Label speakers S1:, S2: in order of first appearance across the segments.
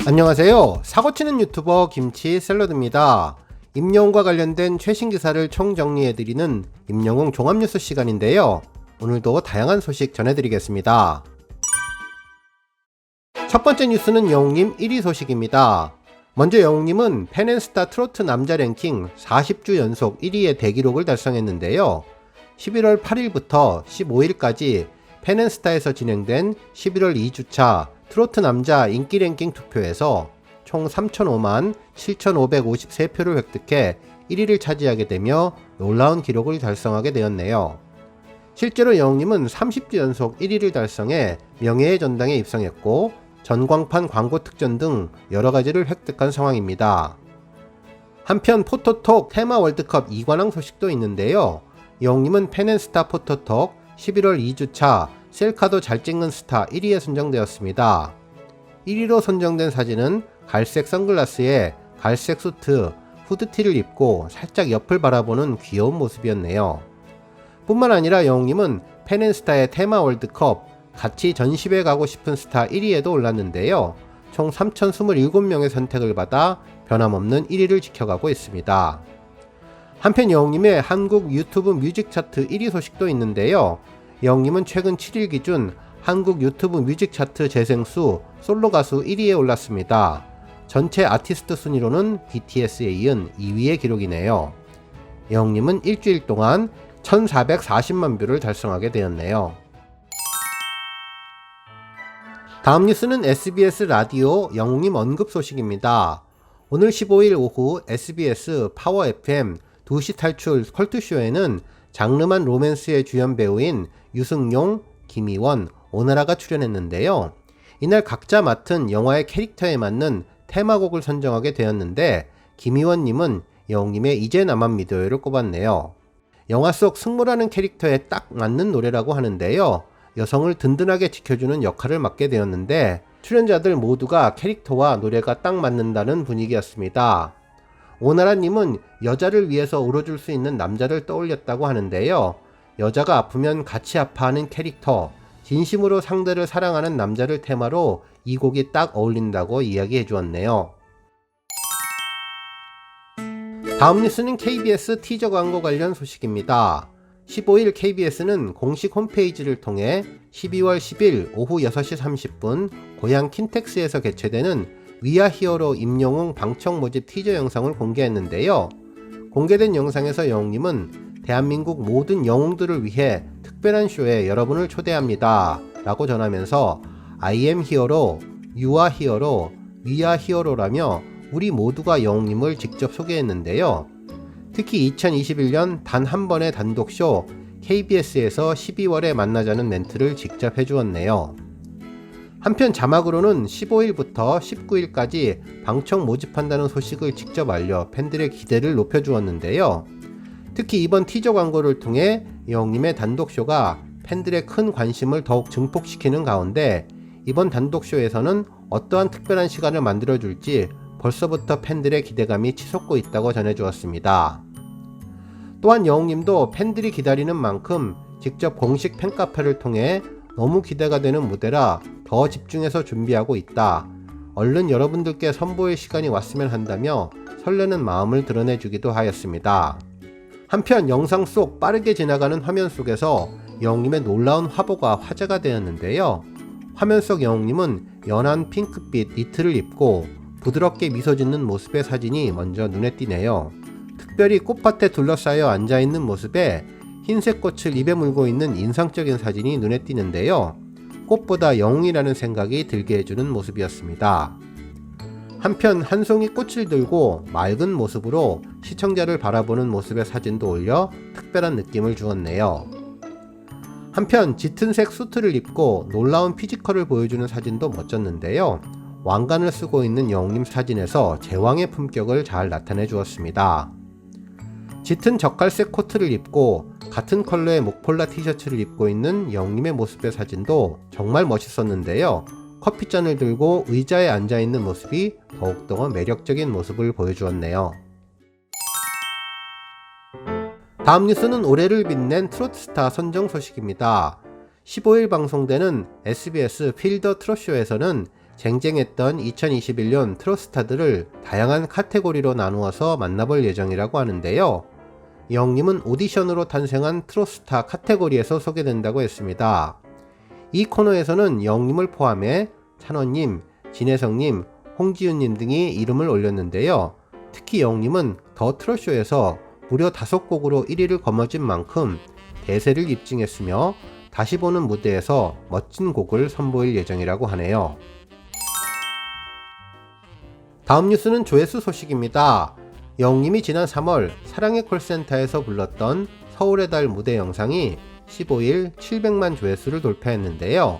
S1: 안녕하세요. 사고치는 유튜버 김치 샐러드입니다. 임영웅과 관련된 최신 기사를 총정리해드리는 임영웅 종합뉴스 시간인데요. 오늘도 다양한 소식 전해드리겠습니다. 첫 번째 뉴스는 영웅님 1위 소식입니다. 먼저 영웅님은 펜앤스타 트로트 남자 랭킹 40주 연속 1위의 대기록을 달성했는데요. 11월 8일부터 15일까지 펜앤스타에서 진행된 11월 2주차 트로트 남자 인기 랭킹 투표에서 총 3,005만 7,553표를 획득해 1위를 차지하게 되며 놀라운 기록을 달성하게 되었네요. 실제로 영웅님은 30주 연속 1위를 달성해 명예의 전당에 입성했고 전광판 광고 특전 등 여러가지를 획득한 상황입니다. 한편 포토톡 테마 월드컵 2관왕 소식도 있는데요. 영웅님은 펜앤스타 포토톡 11월 2주차 셀카도 잘 찍는 스타 1위에 선정되었습니다. 1위로 선정된 사진은 갈색 선글라스에 갈색 수트, 후드티를 입고 살짝 옆을 바라보는 귀여운 모습이었네요. 뿐만 아니라 영웅님은 펜앤스타의 테마 월드컵 같이 전시회 가고 싶은 스타 1위에도 올랐는데요. 총 3,027명의 선택을 받아 변함없는 1위를 지켜가고 있습니다. 한편 영웅님의 한국 유튜브 뮤직 차트 1위 소식도 있는데요. 영웅님은 최근 7일 기준 한국 유튜브 뮤직 차트 재생수 솔로 가수 1위에 올랐습니다. 전체 아티스트 순위로는 BTS에 이은 2위의 기록이네요. 영웅님은 일주일 동안 1440만 뷰를 달성하게 되었네요. 다음 뉴스는 SBS 라디오 영웅님 언급 소식입니다. 오늘 15일 오후 SBS 파워 FM 2시 탈출 컬투쇼에는 장르만 로맨스의 주연 배우인 유승용, 김희원, 오나라가 출연했는데요. 이날 각자 맡은 영화의 캐릭터에 맞는 테마곡을 선정하게 되었는데 김희원님은 영웅님의 이제 나만 믿어요를 꼽았네요. 영화 속 승모라는 캐릭터에 딱 맞는 노래라고 하는데요. 여성을 든든하게 지켜주는 역할을 맡게 되었는데 출연자들 모두가 캐릭터와 노래가 딱 맞는다는 분위기였습니다. 오나라님은 여자를 위해서 울어줄 수 있는 남자를 떠올렸다고 하는데요. 여자가 아프면 같이 아파하는 캐릭터, 진심으로 상대를 사랑하는 남자를 테마로 이 곡이 딱 어울린다고 이야기해 주었네요. 다음 뉴스는 KBS 티저 광고 관련 소식입니다. 15일 KBS는 공식 홈페이지를 통해 12월 10일 오후 6시 30분 고향 킨텍스에서 개최되는 위아 히어로 임영웅 방청 모집 티저 영상을 공개했는데요. 공개된 영상에서 영웅님은 대한민국 모든 영웅들을 위해 특별한 쇼에 여러분을 초대합니다 라고 전하면서 I am 히어로, You are 히어로, We are 히어로라며 우리 모두가 영웅님을 직접 소개했는데요. 특히 2021년 단 한 번의 단독쇼 KBS에서 12월에 만나자는 멘트를 직접 해주었네요. 한편 자막으로는 15일부터 19일까지 방청 모집한다는 소식을 직접 알려 팬들의 기대를 높여주었는데요. 특히 이번 티저 광고를 통해 영웅님의 단독쇼가 팬들의 큰 관심을 더욱 증폭시키는 가운데 이번 단독쇼에서는 어떠한 특별한 시간을 만들어줄지 벌써부터 팬들의 기대감이 치솟고 있다고 전해주었습니다. 또한 영웅님도 팬들이 기다리는 만큼 직접 공식 팬카페를 통해 너무 기대가 되는 무대라 더 집중해서 준비하고 있다. 얼른 여러분들께 선보일 시간이 왔으면 한다며 설레는 마음을 드러내주기도 하였습니다. 한편 영상 속 빠르게 지나가는 화면 속에서 영웅님의 놀라운 화보가 화제가 되었는데요. 화면 속 영웅님은 연한 핑크빛 니트를 입고 부드럽게 미소 짓는 모습의 사진이 먼저 눈에 띄네요. 특별히 꽃밭에 둘러싸여 앉아있는 모습에 흰색 꽃을 입에 물고 있는 인상적인 사진이 눈에 띄는데요. 꽃보다 영웅이라는 생각이 들게 해주는 모습이었습니다. 한편 한 송이 꽃을 들고 맑은 모습으로 시청자를 바라보는 모습의 사진도 올려 특별한 느낌을 주었네요. 한편 짙은색 수트를 입고 놀라운 피지컬을 보여주는 사진도 멋졌는데요. 왕관을 쓰고 있는 영웅님 사진에서 제왕의 품격을 잘 나타내 주었습니다. 짙은 젓갈색 코트를 입고 같은 컬러의 목폴라 티셔츠를 입고 있는 영웅님의 모습의 사진도 정말 멋있었는데요. 커피잔을 들고 의자에 앉아있는 모습이 더욱더 매력적인 모습을 보여주었네요. 다음 뉴스는 올해를 빛낸 트로트 스타 선정 소식입니다. 15일 방송되는 SBS 필더 트롯쇼에서는 쟁쟁했던 2021년 트롯스타들을 다양한 카테고리로 나누어서 만나볼 예정이라고 하는데요. 영님은 오디션으로 탄생한 트롯스타 카테고리에서 소개된다고 했습니다. 이 코너에서는 영님을 포함해 찬원님, 진혜성님, 홍지윤님 등이 이름을 올렸는데요. 특히 영님은 더 트롯쇼에서 무려 5곡으로 1위를 거머쥔 만큼 대세를 입증했으며 다시 보는 무대에서 멋진 곡을 선보일 예정이라고 하네요. 다음 뉴스는 조회수 소식입니다. 영님이 지난 3월 사랑의 콜센터에서 불렀던 서울의 달 무대 영상이 15일 700만 조회수를 돌파했는데요.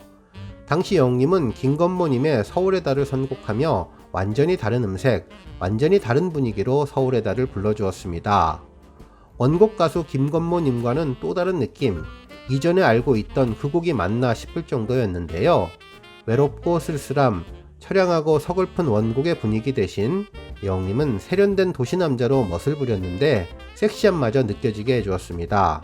S1: 당시 영님은 김건모님의 서울의 달을 선곡하며 완전히 다른 음색, 완전히 다른 분위기로 서울의 달을 불러주었습니다. 원곡 가수 김건모님과는 또 다른 느낌, 이전에 알고 있던 그 곡이 맞나 싶을 정도였는데요. 외롭고 쓸쓸함, 처량하고 서글픈 원곡의 분위기 대신 영님은 세련된 도시남자로 멋을 부렸는데 섹시함마저 느껴지게 해주었습니다.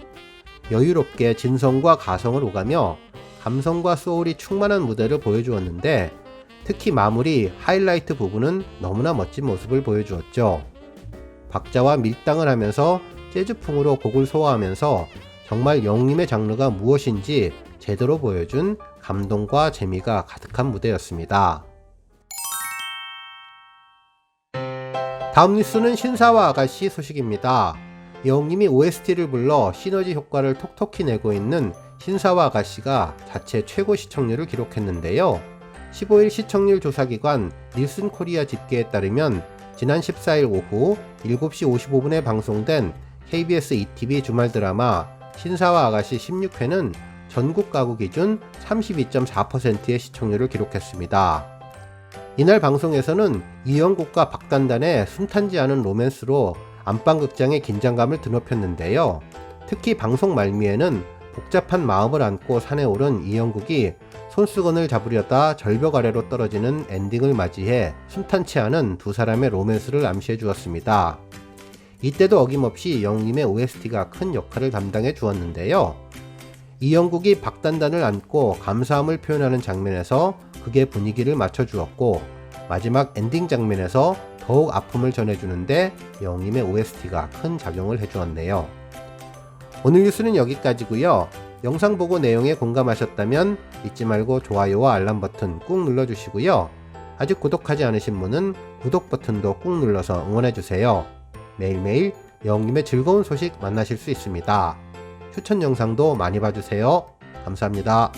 S1: 여유롭게 진성과 가성을 오가며 감성과 소울이 충만한 무대를 보여주었는데 특히 마무리 하이라이트 부분은 너무나 멋진 모습을 보여주었죠. 박자와 밀당을 하면서 재즈풍으로 곡을 소화하면서 정말 영님의 장르가 무엇인지 제대로 보여준 감동과 재미가 가득한 무대였습니다. 다음 뉴스는 신사와 아가씨 소식입니다. 영님이 OST를 불러 시너지 효과를 톡톡히 내고 있는 신사와 아가씨가 자체 최고 시청률을 기록했는데요. 15일 시청률 조사기관 닐슨 코리아 집계에 따르면 지난 14일 오후 7시 55분에 방송된 KBS ETV 주말 드라마 신사와 아가씨 16회는 전국 가구 기준 32.4%의 시청률을 기록했습니다. 이날 방송에서는 이영국과 박단단의 순탄지 않은 로맨스로 안방극장의 긴장감을 드높였는데요. 특히 방송 말미에는 복잡한 마음을 안고 산에 오른 이영국이 손수건을 잡으려다 절벽 아래로 떨어지는 엔딩을 맞이해 순탄치 않은 두 사람의 로맨스를 암시해 주었습니다. 이때도 어김없이 영님의 OST가 큰 역할을 담당해 주었는데요. 이영국이 박단단을 안고 감사함을 표현하는 장면에서 극의 분위기를 맞춰주었고 마지막 엔딩 장면에서 더욱 아픔을 전해주는데 영님의 OST가 큰 작용을 해주었네요. 오늘 뉴스는 여기까지고요. 영상 보고 내용에 공감하셨다면 잊지 말고 좋아요와 알람 버튼 꾹 눌러주시고요. 아직 구독하지 않으신 분은 구독 버튼도 꾹 눌러서 응원해주세요. 매일매일 영님의 즐거운 소식 만나실 수 있습니다. 추천 영상도 많이 봐주세요. 감사합니다.